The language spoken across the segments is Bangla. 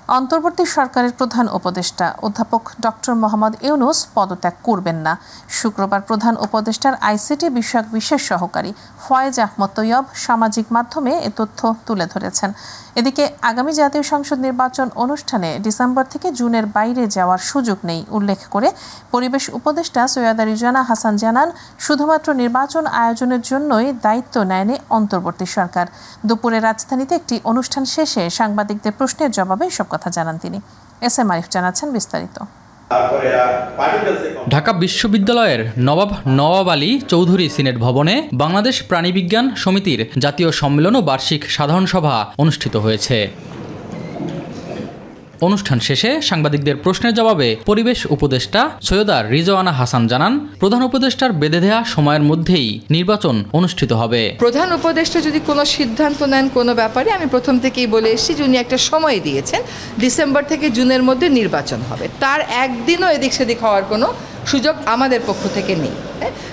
অন্তর্বর্তী সরকারের প্রধান উপদেষ্টা অধ্যাপক ডক্টর মোহাম্মদ ইউনূস পদত্যাগ করবেন না। শুক্রবার প্রধান উপদেষ্টার আইসিটি বিষয়ক বিশেষ সহকারী ফয়েজ আহমদ তৈয়ব সামাজিক মাধ্যমে এ তথ্য তুলে ধরেছেন। এদিকে আগামী জাতীয় সংসদ নির্বাচন অনুষ্ঠানে ডিসেম্বর থেকে জুনের বাইরে যাওয়ার সুযোগ নেই উল্লেখ করে পরিবেশ উপদেষ্টা সৈয়দা রিজওয়ানা হাসান জানান, শুধুমাত্র নির্বাচন আয়োজনের জন্যই দায়িত্ব নেয়নি অন্তর্বর্তী সরকার। দুপুরে রাজধানীতে একটি অনুষ্ঠান শেষে সাংবাদিকদের প্রশ্নের জবাবে এসব কথা জানান তিনি। এস এম আরিফ জানাচ্ছেন বিস্তারিত। ঢাকা বিশ্ববিদ্যালয়ের নবাব আলী চৌধুরী সিনেট ভবনে বাংলাদেশ প্রাণীবিজ্ঞান সমিতির জাতীয় সম্মেলন ও বার্ষিক সাধারণ সভা অনুষ্ঠিত হয়েছে। অনুষ্ঠান শেষে সাংবাদিকদের প্রশ্নের জবাবে পরিবেশ উপদেষ্টা সৈয়দা রিজওয়ানা হাসান জানান, প্রধান উপদেষ্টার বেঁধে দেওয়া সময়ের মধ্যেই নির্বাচন অনুষ্ঠিত হবে। প্রধান উপদেষ্টা যদি কোনো সিদ্ধান্ত নেন কোনো ব্যাপারে, আমি প্রথম থেকেই বলে এসেছি যে উনি একটা সময় দিয়েছেন, ডিসেম্বর থেকে জুনের মধ্যে নির্বাচন হবে। তার একদিনও এদিক সেদিক হওয়ার কোনো সুযোগ আমাদের পক্ষ থেকে নেই।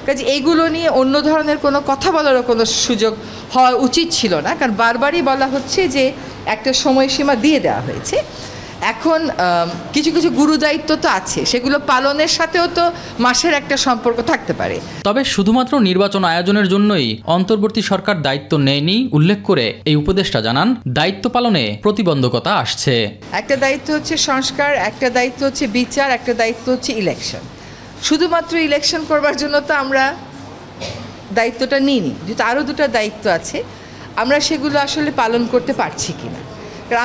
কাজে এইগুলো নিয়ে অন্য ধরনের কোনো কথা বলারও কোনো সুযোগ হওয়া উচিত ছিল না, কারণ বারবারই বলা হচ্ছে যে একটা সময়সীমা দিয়ে দেওয়া হয়েছে। এখন কিছু কিছু গুরুদায়িত্ব তো আছে, সেগুলো পালনের সাথেও তো মাসের একটা সম্পর্ক থাকতে পারে। তবে শুধুমাত্র নির্বাচন আয়োজনের জন্যই অন্তর্বর্তী সরকার দায়িত্ব নেয়নি উল্লেখ করে এই উপদেষ্টা জানান, দায়িত্ব পালনে প্রতিবন্ধকতা আসছে। একটা দায়িত্ব হচ্ছে সংস্কার, একটা দায়িত্ব হচ্ছে বিচার, একটা দায়িত্ব হচ্ছে ইলেকশন। শুধুমাত্র ইলেকশন করবার জন্য তো আমরা দায়িত্বটা নিইনি, যেহেতু আরও দুটো দায়িত্ব আছে, আমরা সেগুলো আসলে পালন করতে পারছি কিনা।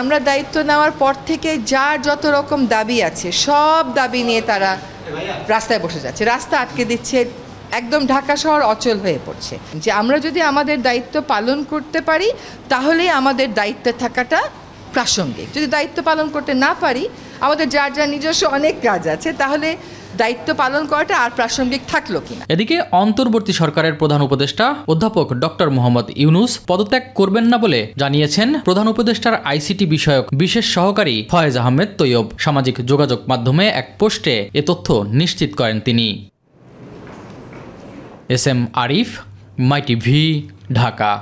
আমরা দায়িত্ব নেওয়ার পর থেকে যার যত রকম দাবি আছে সব দাবি নিয়ে তারা রাস্তায় বসে যাচ্ছে, রাস্তা আটকে দিচ্ছে, একদম ঢাকা শহর অচল হয়ে পড়ছে। যে আমরা যদি আমাদের দায়িত্ব পালন করতে পারি তাহলেই আমাদের দায়িত্বে থাকাটা প্রাসঙ্গিক। যদি দায়িত্ব পালন করতে না পারি, আমাদের যার যার নিজস্ব অনেক কাজ আছে, তাহলে দায়িত্ব পালন করাটা আর প্রাসঙ্গিক থাকলো কিনা। এদিকে অন্তর্বর্তী সরকারের প্রধান উপদেষ্টা অধ্যাপক ডক্টর মোহাম্মদ ইউনূস পদত্যাগ করবেন না বলে জানিয়েছেন প্রধান উপদেষ্টার আইসিটি বিষয়ক বিশেষ সহকারী ফয়েজ আহমেদ তৈয়ব। সামাজিক যোগাযোগ মাধ্যমে এক পোস্টে এ তথ্য নিশ্চিত করেন তিনি। S M Arif, my TV, Dhaka.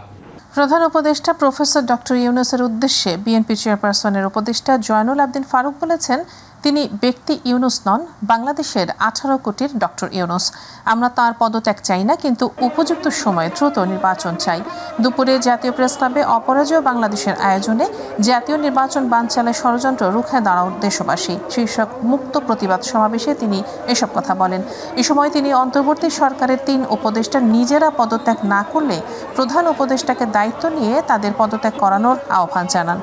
প্রধান উপদেষ্টা প্রফেসর ডক্টর ইউনূসের উদ্দেশ্যে বিএনপি চেয়ারপারসনের উপদেষ্টা জয়নুল আবদিন ফারুক বলেছেন, তিনি ব্যক্তি ইউনূস নন, বাংলাদেশের 18 কোটির ডক্টর ইউনূস। আমরা তার পদত্যাগ চাই না, কিন্তু উপযুক্ত সময়ে দ্রুত নির্বাচন চাই। দুপুরে জাতীয় প্রেস ক্লাবে অপরাজেয় বাংলাদেশের আয়োজনে জাতীয় নির্বাচন বানচালের ষড়যন্ত্র রুখে দাঁড়াও দেশবাসী শীর্ষক মুক্ত প্রতিবাদ সমাবেশে তিনি এসব কথা বলেন। এ সময় তিনি অন্তর্বর্তী সরকারের 3 উপদেষ্টা নিজেরা পদত্যাগ না করলে প্রধান উপদেষ্টাকে দায়িত্ব নিয়ে তাদের পদত্যাগ করানোর আহ্বান জানান।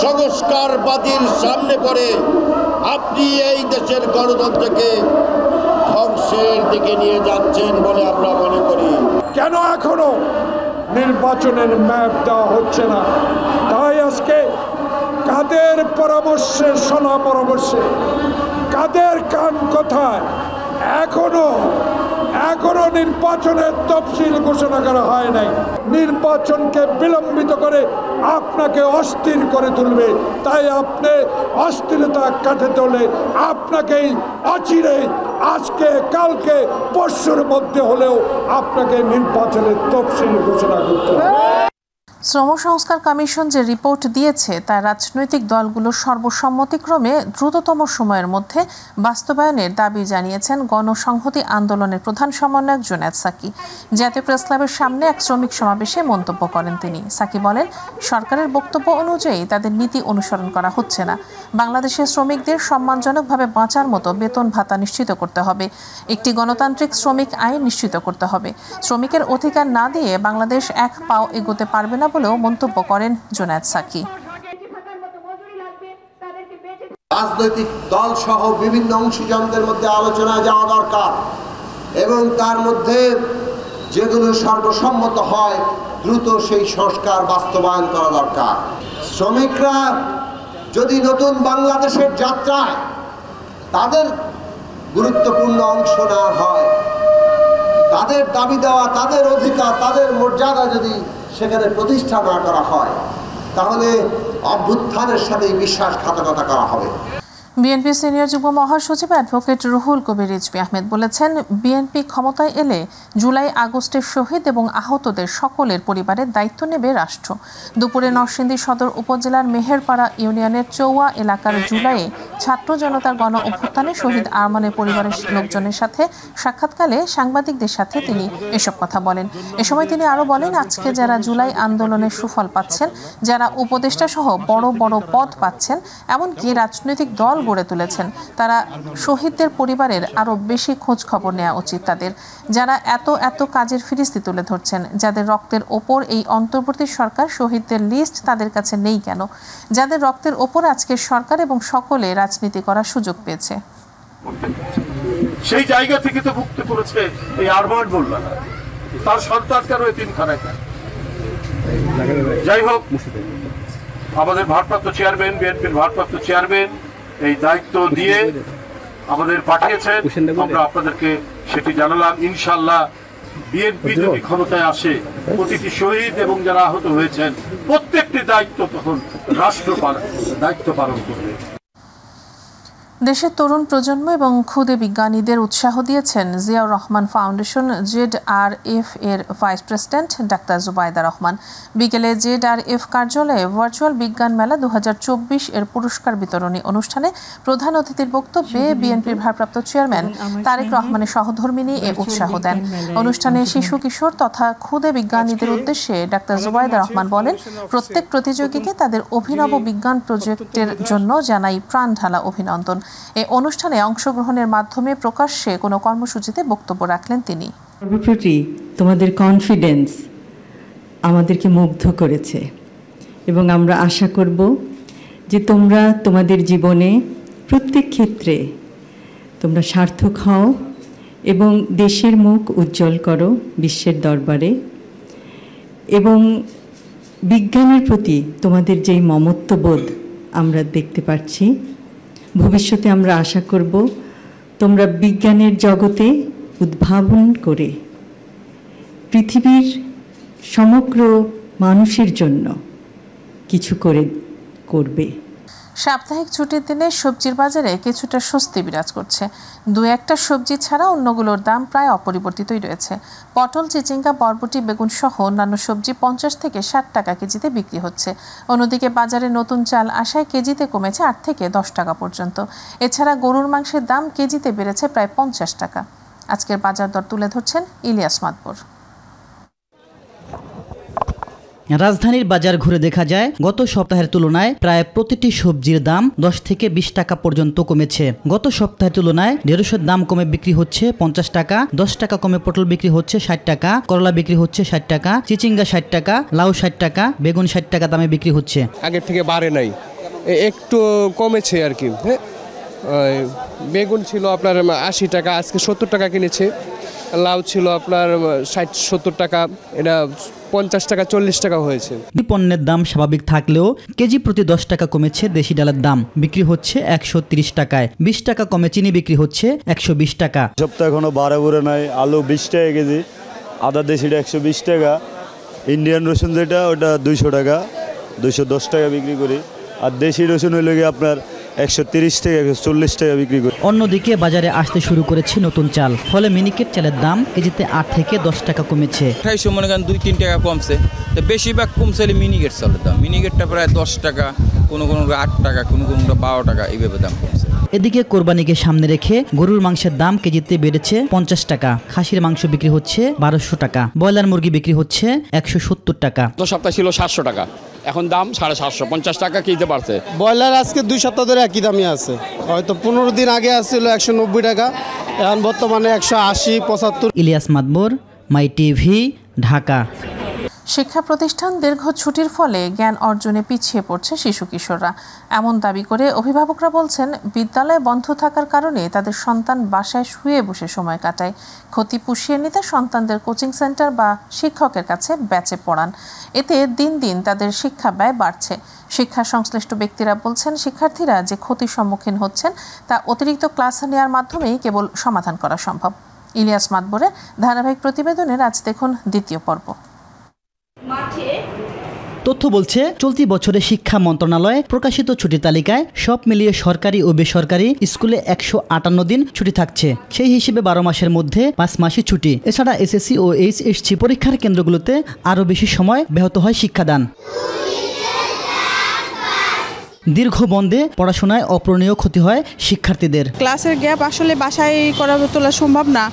সংস্কারবাদীর সামনে পড়ে আপনি এই দেশের গণতন্ত্রকে ধ্বংসের দিকে নিয়ে যাচ্ছেন বলে আমরা মনে করি। কেন এখনো নির্বাচনের ম্যাপ দেওয়া হচ্ছে না? তাই আজকে কাদের পরামর্শে, শোনা পরামর্শে, কাদের কান কোথায়, এখনো নির্বাচনের তফসিল ঘোষণা করা হয় নাই। নির্বাচনকে বিলম্বিত করে আপনাকে অস্থির করে তুলবে, তাই আপনি অস্থিরতা কাটাতে হলে আপনাকেই অচিরে আজকে, কালকে, পরশুর মধ্যে হলেও আপনাকে নির্বাচনের তফসিল ঘোষণা করতে হবে। শ্রম সংস্কার কমিশন যে রিপোর্ট দিয়েছে তা রাজনৈতিক দলগুলোর সর্বসম্মতিক্রমে দ্রুততম সময়ের মধ্যে বাস্তবায়নের দাবি জানিয়েছেন গণসংহতি আন্দোলনের প্রধান সমন্বয়ক জুনায়েদ সাকি। জাতীয় প্রেস ক্লাবের সামনে এক শ্রমিক সমাবেশে মন্তব্য করেন তিনি। সাকি বলেন, সরকারের বক্তব্য অনুযায়ী তাদের নীতি অনুসরণ করা হচ্ছে না। বাংলাদেশের শ্রমিকদের সম্মানজনকভাবে বাঁচার মতো বেতন ভাতা নিশ্চিত করতে হবে, একটি গণতান্ত্রিক শ্রমিক আইন নিশ্চিত করতে হবে। শ্রমিকের অধিকার না দিয়ে বাংলাদেশ এক পাও এগোতে পারবে না বলেও মন্তব্য করেন জুনায়েদ সাকি। রাজনৈতিক দল সহ বিভিন্ন অংশীজনদের মধ্যে আলোচনা যাওয়া দরকার এবং তার মধ্যে যেগুলো সর্বসম্মত হয় দ্রুত সেই সংস্কার বাস্তবায়ন করা দরকার। শ্রমিকরা যদি নতুন বাংলাদেশের যাত্রায় তাদের গুরুত্বপূর্ণ অংশ না হয়, তাদের দাবি দেওয়া, তাদের অধিকার, তাদের মর্যাদা যদি সেখানে প্রতিষ্ঠা না করা হয়, তাহলে অভ্যুত্থানের সাথে বিশ্বাসঘাতকতা করা হবে। বিএনপি সিনিয়র যুগ্ম মহাসচিব অ্যাডভোকেট রুহুল কবির রিজভী আহমেদ বলেছেন, বিএনপি ক্ষমতায় এলে জুলাই আগস্টের শহীদ এবং আহতদের সকলের পরিবারের দায়িত্ব নেবে রাষ্ট্র। দুপুরে নরসিংদী সদর উপজেলার মেহেরপাড়া ইউনিয়নের চৌয়া এলাকার জুলাইয়ে ছাত্র জনতার গণ অভ্যুত্থানে শহীদ আরমানের পরিবারের লোকজনের সাথে সাক্ষাৎকালে সাংবাদিকদের সাথে তিনি এসব কথা বলেন। এ সময় তিনি আরও বলেন, আজকে যারা জুলাই আন্দোলনের সুফল পাচ্ছেন, যারা উপদেষ্টা সহ বড় বড় পদ পাচ্ছেন, এমনকি রাজনৈতিক দল গড়ে তুলেছেন, তারা শহীদদের পরিবারের আরো বেশি খোঁজ খবর নেওয়া উচিত তাদের। যারা এত কাজের ফিরিস্তি তুলে ধরছেন, যাদের রক্তের ওপর এই অন্তর্বর্তী সরকার শহীদদের লিস্ট তাদের কাছে নেই কেন? যাদের রক্তের ওপর আজকের সরকার এবং সকলে রাজনীতি করার সুযোগ পেয়েছে, সেই জায়গা থেকে তো মুক্তি করেছে এই আরমান মোল্লা, তার সন্তানকারও এতিমখানায়। যাই হোক, আমাদের ভারপ্রাপ্ত চেয়ারম্যান, বিএনপির ভারপ্রাপ্ত চেয়ারম্যান এই দায়িত্ব দিয়ে আমাদের পাঠিয়েছেন, আমরা আপনাদেরকে সেটি জানালাম। ইনশাআল্লাহ বিএনপি যদি ক্ষমতায় আসে, প্রতিটি শহীদ এবং যারা আহত হয়েছেন প্রত্যেকটি দায়িত্ব তখন রাষ্ট্র দায়িত্ব পালন করবে। দেশের তরুণ প্রজন্ম এবং ক্ষুদে বিজ্ঞানীদের উৎসাহ দিয়েছেন জিয়াউর রহমান ফাউন্ডেশন ZRF এর vice president doctor Zubaida Rahman. বিকেলে ZRF কার্যালয়ে ভার্চুয়াল বিজ্ঞান মেলা 2024 এর পুরস্কার বিতরণী অনুষ্ঠানে প্রধান অতিথির বক্তব্যে বিএনপির ভারপ্রাপ্ত চেয়ারম্যান তারেক রহমানের সহধর্মিণী এ উৎসাহ দেন। অনুষ্ঠানে শিশু কিশোর তথা ক্ষুদে বিজ্ঞানীদের উদ্দেশ্যে ডাক্তার জুবাইদা রহমান বলেন, প্রত্যেক প্রতিযোগীকে তাদের অভিনব বিজ্ঞান প্রজেক্টের জন্য জানাই প্রাণ ঢালা অভিনন্দন। এই অনুষ্ঠানে অংশগ্রহণের মাধ্যমে প্রকাশ্যে কোনো কর্মসূচিতে বক্তব্য রাখলেন তিনি। সর্বপ্রতি তোমাদের কনফিডেন্স আমাদেরকে মুগ্ধ করেছে এবং আমরা আশা করব যে তোমরা তোমাদের জীবনে প্রত্যেক ক্ষেত্রে তোমরা সার্থক হও এবং দেশের মুখ উজ্জ্বল করো বিশ্বের দরবারে। এবং বিজ্ঞানের প্রতি তোমাদের যেই মমত্ববোধ আমরা দেখতে পাচ্ছি, ভবিষ্যতে আমরা আশা করব তোমরা বিজ্ঞানের জগতে উদ্ভাবন করে পৃথিবীর সমগ্র মানুষের জন্য কিছু করবে। সাপ্তাহিক ছুটির দিনে সবজির বাজারে কিছুটা স্বস্তি বিরাজ করছে। দু একটা সবজি ছাড়া অন্যগুলোর দাম প্রায় অপরিবর্তিতই রয়েছে। পটল, চিচিঙ্গা, বরবটি, বেগুন সহ অন্যান্য সবজি 50 থেকে 60 টাকা কেজিতে বিক্রি হচ্ছে। অন্যদিকে বাজারে নতুন চাল আসায় কেজিতে কমেছে 8 থেকে 10 টাকা পর্যন্ত। এছাড়া গরুর মাংসের দাম কেজিতে বেড়েছে প্রায় 50 টাকা। আজকের বাজার দর তুলে ধরছেন ইলিয়াস মাদবর। রাজধানীর বাজার ঘুরে দেখা যায়, গত সপ্তাহের তুলনায় প্রায় প্রতিটি সবজির দাম 10 থেকে 20 টাকা পর্যন্ত কমেছে। গত সপ্তাহের তুলনায় ঢেঁড়সের দাম কমে বিক্রি হচ্ছে 50 টাকা, 10 টাকা কমে পটল বিক্রি হচ্ছে 60 টাকা, করলা বিক্রি হচ্ছে 60 টাকা, চিচিঙ্গা 60 টাকা, লাউ 60 টাকা, বেগুন 60 টাকা দামে বিক্রি হচ্ছে। আগের থেকে বাড়ে নাই, একটু কমেছে আর কি। বেগুন ছিল আপনার 80 টাকা, আজকে 70 টাকা কিনেছে। লাউ ছিল আপনার 60-70 টাকা, এটা 50 টাকা 40 টাকা হয়েছে। পণ্যের দাম স্বাভাবিক থাকলেও কেজি প্রতি 10 টাকা কমেছে দেশি ডালের দাম, বিক্রি হচ্ছে 130 টাকায়। 20 টাকা কমে চিনি বিক্রি হচ্ছে 120 টাকা। সপ্তাহে এখনো বাড়ে বুড়ে নাই। আলু 20 টাকা কেজি, আদা দেশিটা 120 টাকা, ইন্ডিয়ান রসুন যেটা ওটা 200 টাকা, 210 টাকা বিক্রি করি। আর দেশি রসুন হইলে গিয়ে আপনার 130 থেকে 140 টাকা বিক্রি করি। অন্যদিকে বাজারে আসতে শুরু করেছে নতুন চাল, ফলে মিনিকেট চালের দাম কেজিতে 8 থেকে 10 টাকা কমেছে। 28 মনে করেন 2-3 টাকা কমছে, তো বেশিরভাগ কমছে মিনিকেট চালের দাম। মিনিকেটটা প্রায় 10 টাকা, কোনো 8 টাকা, কোনো 12 টাকা, এইভাবে দাম কমছে। এদিকে কোরবানিকে সামনে রেখে গরুর মাংসের দাম কেজিতে বেড়েছে 50 টাকা, খাসির মাংস বিক্রি হচ্ছে 1200 টাকা, ব্রয়লার মুরগি বিক্রি হচ্ছে 170 টাকা। গত সপ্তাহে ছিল 700 টাকা, এখন দাম 750, 50 টাকা কেজিতে বাড়ছে। ব্রয়লার আজকে 2 সপ্তাহ ধরে একই দামই আছে, হয়তো 15 দিন আগে আসছিল 190 টাকা, এখন বর্তমানে 180-75। ইলিয়াস মাদবর, মাই টিভি, ঢাকা। শিক্ষা প্রতিষ্ঠান দীর্ঘ ছুটির ফলে জ্ঞান অর্জনে পিছিয়ে পড়ছে শিশু কিশোররা। এমন দাবি করে অভিভাবকরা বলছেন, বিদ্যালয় বন্ধ থাকার কারণে তাদের সন্তান বাসায় শুয়ে বসে সময় কাটায়। ক্ষতি পুষিয়ে নিতে সন্তানদের কোচিং সেন্টার বা শিক্ষকের কাছে ব্যাচে পড়ান। এতে দিন দিন তাদের শিক্ষা ব্যয় বাড়ছে। শিক্ষা সংশ্লিষ্ট ব্যক্তিরা বলছেন, শিক্ষার্থীরা যে ক্ষতির সম্মুখীন হচ্ছেন তা অতিরিক্ত ক্লাস নেওয়ার মাধ্যমেই কেবল সমাধান করা সম্ভব। ইলিয়াস মাদবরের ধারাবাহিক প্রতিবেদনের আজ দেখুন দ্বিতীয় পর্ব। মাঠে তথ্য বলছে চলতি বছরে শিক্ষা মন্ত্রণালয় প্রকাশিত ছুটির তালিকায় সব মিলিয়ে সরকারি ও বেসরকারি স্কুলে 158 দিন ছুটি থাকছে। সেই হিসেবে 12 মাসের মধ্যে 5 মাসই ছুটি। এছাড়া এসএসসি ও এইচএসসি পরীক্ষার কেন্দ্রগুলোতে আরও বেশি সময় ব্যাহত হয় শিক্ষাদান। দীর্ঘ বন্ধে পড়াশোনায় অপূরণীয় ক্ষতি হয় শিক্ষার্থীদের। ক্লাসের গ্যাপ আসলে বাসায় করা তোলা সম্ভব না।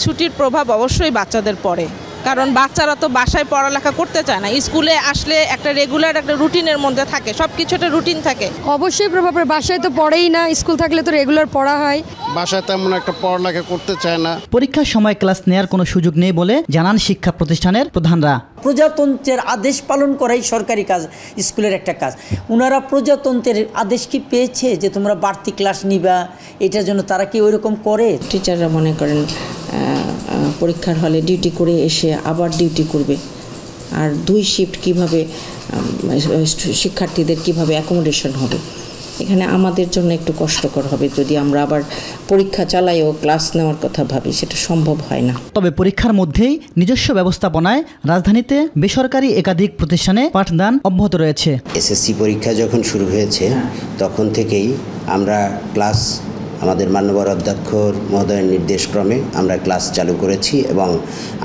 ছুটির প্রভাব অবশ্যই বাচ্চাদের পড়ে, কারণ বাচ্চারা তো বাসায় পড়ালেখা করতে চায় না। স্কুলে আসলে একটা রেগুলার একটা রুটিনের মধ্যে থাকে, সব কিছু একটা রুটিন থাকে। অবশ্যই প্রভাব পড়ে। বাসায় তো পড়েই না, স্কুল থাকলে তো রেগুলার পড়া হয়। বাসায় তেমন একটা পড়ালেখা করতে চায় না। পরীক্ষার সময় ক্লাস নেওয়ার কোনো সুযোগ নেই বলে জানান শিক্ষা প্রতিষ্ঠানের প্রধানরা। প্রজাতন্ত্রের আদেশ পালন করাই সরকারি কাজ, স্কুলের একটা কাজ। ওনারা প্রজাতন্ত্রের আদেশ কি পেয়েছে যে তোমরা বাড়তি ক্লাস নিবা, এটার জন্য তারা কি ওইরকম করে? টিচাররা মনে করেন পরীক্ষার হলে ডিউটি করে এসে আবার ডিউটি করবে, আর 2 শিফট কিভাবে শিক্ষার্থীদের কিভাবে অ্যাকোমোডেশন হবে, এখানে আমাদের জন্য একটু কষ্টকর হবে যদি আমরা আবার পরীক্ষা চালাইও ক্লাস নেওয়ার কথা ভাবি, সেটা সম্ভব হয় না। তবে পরীক্ষার মধ্যেই নিজস্ব ব্যবস্থাপনায় রাজধানীতে বেসরকারি একাধিক প্রতিষ্ঠানে পাঠদান অব্যাহত রয়েছে। এসএসসি পরীক্ষা যখন শুরু হয়েছে তখন থেকেই আমরা ক্লাস, আমাদের মাননীয় অধ্যক্ষ মহোদয়ের নির্দেশক্রমে আমরা ক্লাস চালু করেছি এবং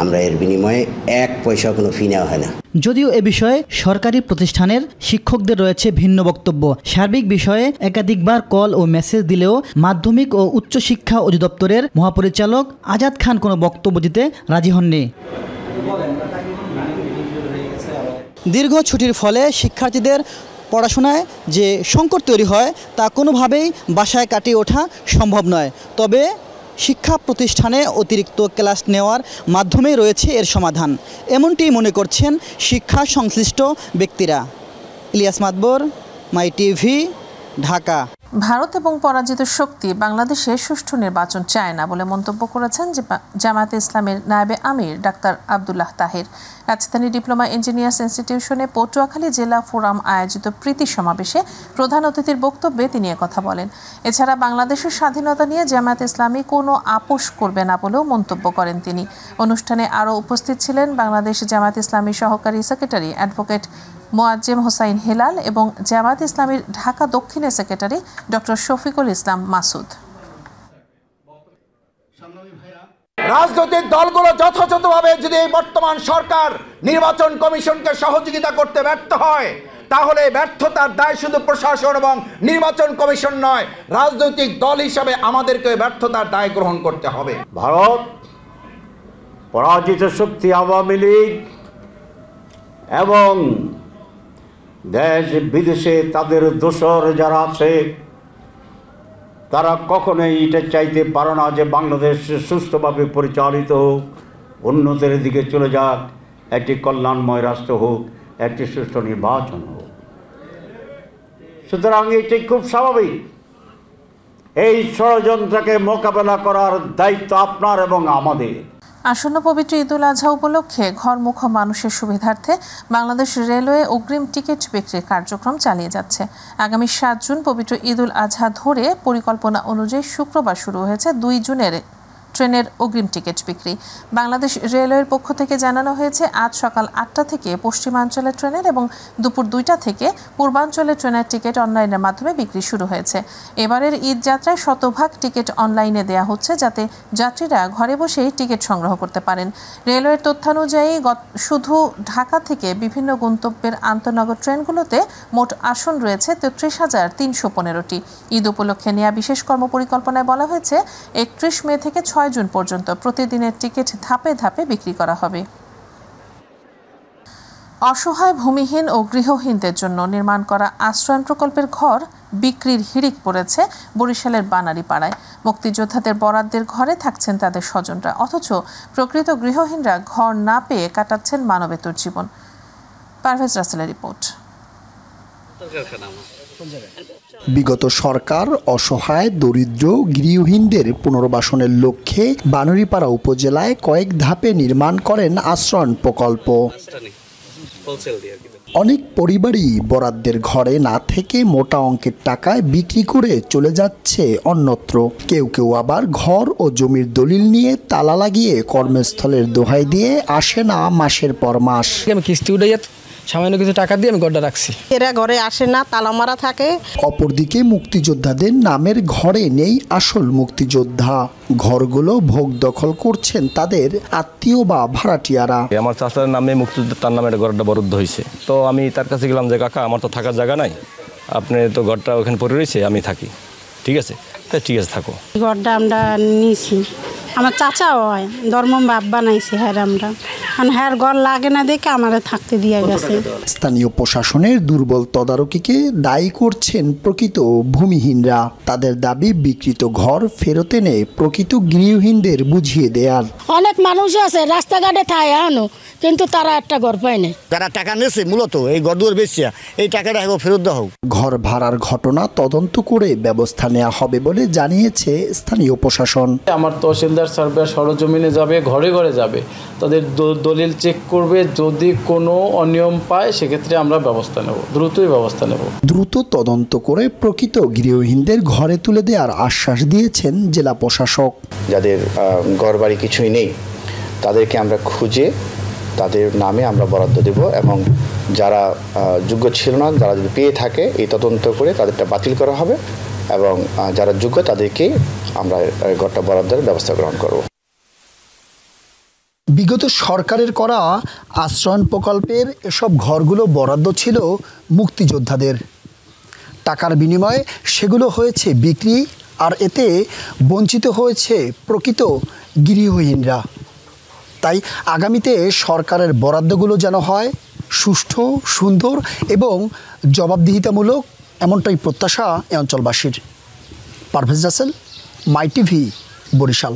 আমরা এর বিনিময়ে 1 পয়সা কোনো ফি নেওয়া হয় না। যদিও এ বিষয়ে সরকারি প্রতিষ্ঠানের শিক্ষকদের রয়েছে ভিন্ন বক্তব্য। সার্বিক বিষয়ে একাধিকবার কল ও মেসেজ দিলেও মাধ্যমিক ও উচ্চশিক্ষা অধিদপ্তরের মহাপরিচালক আজাদ খান কোনো বক্তব্য দিতে রাজি হননি। দীর্ঘ ছুটির ফলে শিক্ষার্থীদের পড়াশোনায় যে সংকট তৈরি হয় তা কোনোভাবেই বাসায় কাটিয়ে ওঠা সম্ভব নয়। তবে শিক্ষা প্রতিষ্ঠানে অতিরিক্ত ক্লাস নেওয়ার মাধ্যমেই রয়েছে এর সমাধান, এমনটি মনে করছেন শিক্ষা সংশ্লিষ্ট ব্যক্তিরা। ইলিয়াস মাতবর, মাই টিভি, ঢাকা। ভারত এবং পরাজিত শক্তি বাংলাদেশে সুষ্ঠু নির্বাচন চায় না বলে মন্তব্য করেছেন জামায়াতে ইসলামের নায়েবে আমির ডাক্তার আব্দুল্লাহ তাহির। রাজধানী ডিপ্লোমা ইঞ্জিনিয়ার্স ইনস্টিটিউশনে পটুয়াখালী জেলা ফোরাম আয়োজিত প্রীতি সমাবেশে প্রধান অতিথির বক্তব্যে তিনি একথা বলেন। এছাড়া বাংলাদেশের স্বাধীনতা নিয়ে জামায়াতে ইসলামী কোনো আপোষ করবে না বলেও মন্তব্য করেন তিনি। অনুষ্ঠানে আরও উপস্থিত ছিলেন বাংলাদেশ জামায়াতে ইসলামী সহকারী সেক্রেটারি অ্যাডভোকেট মোয়াজ্জেম হোসাইন হেলাল এবং জামায়াত ইসলামীর ঢাকা দক্ষিণের সেক্রেটারি ডক্টর শফিকুল ইসলাম মাসুদ। রাজনৈতিক দলগুলো যথাযথভাবে যদি এই বর্তমান সরকার নির্বাচন কমিশনকে সহযোগিতা করতে ব্যর্থ হয়, তাহলে ব্যর্থতার দায় শুধু প্রশাসন এবং নির্বাচন কমিশন নয়, রাজনৈতিক দল হিসাবে আমাদেরকে ব্যর্থতার দায় গ্রহণ করতে হবে। ভারত, পরাজিত শক্তি আওয়ামী লীগ এবং দেশ বিদেশে তাদের দোসর যারা আছে, তারা কখনোই এটা চাইতে পারে না যে বাংলাদেশ সুষ্ঠুভাবে পরিচালিত হোক, উন্নতির দিকে চলে যাক, একটি কল্যাণময় রাষ্ট্র হোক, একটি সুষ্ঠু নির্বাচন হোক। সুতরাং এটি খুব স্বাভাবিক। এই ষড়যন্ত্রকে মোকাবেলা করার দায়িত্ব আপনার এবং আমাদের। আসন্ন পবিত্র ঈদুল আজহা উপলক্ষে ঘরমুখ মানুষের সুবিধার্থে বাংলাদেশ রেলওয়ে অগ্রিম টিকিট বিক্রির কার্যক্রম চালিয়ে যাচ্ছে। আগামী 7 জুন পবিত্র ঈদুল আজহা ধরে পরিকল্পনা অনুযায়ী শুক্রবার শুরু হয়েছে 2 জুনের ট্রেনের অগ্রিম টিকিট বিক্রি। বাংলাদেশ রেলওয়ের পক্ষ থেকে জানানো হয়েছে আজ সকাল 8টা থেকে পশ্চিমাঞ্চলের ট্রেনের এবং দুপুর 2টা থেকে পূর্বাঞ্চলের ট্রেনের টিকিট অনলাইনের মাধ্যমে বিক্রি শুরু হয়েছে। এবারের ঈদ যাত্রায় 100% টিকিট অনলাইনে দেয়া হচ্ছে, যাতে যাত্রীরা ঘরে বসেই টিকিট সংগ্রহ করতে পারেন। রেলওয়ের তথ্যানুযায়ী শুধু ঢাকা থেকে বিভিন্ন গন্তব্যের আন্তঃনগর ট্রেনগুলোতে মোট আসন রয়েছে 33,315টি। ঈদ উপলক্ষে নেওয়া বিশেষ কর্মপরিকল্পনায় বলা হয়েছে 31 মে থেকে 6 জুন পর্যন্ত প্রতিদিনের টিকিট ধাপে ধাপে বিক্রি করা হবে। অসহায় ভূমিহীন ও গৃহহীনদের জন্য নির্মাণ করা আশ্রয়ণ প্রকল্পের ঘর বিক্রির হিড়িক পড়েছে বরিশালের বানারীপাড়ায়। মুক্তিযোদ্ধাদের বরাদ্দের ঘরে থাকছেন তাদের স্বজনরা, অথচ প্রকৃত গৃহহীনরা ঘর না পেয়ে কাটাচ্ছেন মানবেতর জীবন। পারভেজ রাসেলের রিপোর্ট। বিগত সরকার অসহায় দরিদ্র গৃহহীনদের পুনর্বাসনের লক্ষ্যে বানারীপাড়া উপজেলায় কয়েক ধাপে নির্মাণ করেন আশ্রয়ণ প্রকল্প। অনেক পরিবারই বরাদ্দের ঘরে না থেকে মোটা অঙ্কের টাকায় বিক্রি করে চলে যাচ্ছে অন্যত্র। কেউ কেউ আবার ঘর ও জমির দলিল নিয়ে তালা লাগিয়ে কর্মস্থলের দোহাই দিয়ে আসে না মাসের পর মাস। আমি কিস্তি উঠে সামান্য কিছু টাকা দিয়ে আমি ঘরটা রাখছি। এরা ঘরে আসে না, তালা মারা থাকে। অপরদিকে মুক্তিযোদ্ধাদের নামের ঘরে নেই আসল মুক্তিযোদ্ধা। ঘরগুলো ভোগ দখল করছেন তাদের আত্মীয় বা ভাড়াটিয়ারা। আমার চাচার নামে মুক্তিযোদ্ধা, তার নামে ঘরটা বরাদ্দ হয়েছে। তো আমি তার কাছে গেলাম যে কাকা আমার তো থাকার জায়গা নাই, আপনি তো ঘরটা ওখানে পড়ে রয়েছে, আমি থাকি, ঠিক আছে, ঠিক আছে থাকো। ঘরটা আমরা নিয়েছি, আমার চাচা হয় ধর্ম বাপ বানাইছে, হ্যাঁ আমরা হ্যাঁ ঘর লাগে না দেখে আমাদের থাকতে দিয়ে গেছে। স্থানীয় প্রশাসনের দুর্বল তদারকিকে দায়ী করছেন প্রকৃত ভূমিহীনরা। তাদের দাবি বিকৃত ঘর ফেরত এনে প্রকৃত গৃহহীনদের বুঝিয়ে দেয়ার। অনেক মানুষ আছে রাস্তাঘাটে থাকে এখনো, কিন্তু তারা একটা ঘর পায় না। যারা টাকা নিয়েছে মূলত এই ঘরদুয়ার বেচিয়া, এই টাকাটা ফেরত দেওয়া হোক। ঘর ভাড়ার ঘটনা তদন্ত করে ব্যবস্থা নেওয়া হবে বলে জানিয়েছে স্থানীয় প্রশাসন। আমার তহসিলদার সার্ভে সরজমিনে যাবে, ঘরে ঘরে যাবে, তাদের দলিল চেক করবে, যদি কোনো অনিয়ম পায় সেক্ষেত্রে আমরা ব্যবস্থা নেব, দ্রুতই ব্যবস্থা নেব। দ্রুত তদন্ত করে প্রকৃত গৃহহীনদের ঘরে তুলে দেওয়ার আশ্বাস দিয়েছেন জেলা প্রশাসক। যাদের ঘরবাড়ি কিছুই নেই তাদেরকে আমরা খুঁজে তাদের নামে আমরা বরাদ্দ দেব, এবং যারা যোগ্য ছিল না, যারা যদি পেয়ে থাকে এই তদন্ত করে তাদেরটা বাতিল করা হবে, এবং যারা যোগ্য তাদেরকে আমরা ঘরটা বরাদ্দের ব্যবস্থা গ্রহণ করব। বিগত সরকারের করা আশ্রয়ণ প্রকল্পের এসব ঘরগুলো বরাদ্দ ছিল মুক্তিযোদ্ধাদের। টাকার বিনিময়ে সেগুলো হয়েছে বিক্রি, আর এতে বঞ্চিত হয়েছে প্রকৃত গৃহহীনরা। তাই আগামীতে সরকারের বরাদ্দগুলো যেন হয় সুষ্ঠু, সুন্দর এবং জবাবদিহিতামূলক, এমনটাই প্রত্যাশা এ অঞ্চলবাসীর। পারভেজ রাসেল, মাই টিভি, বরিশাল।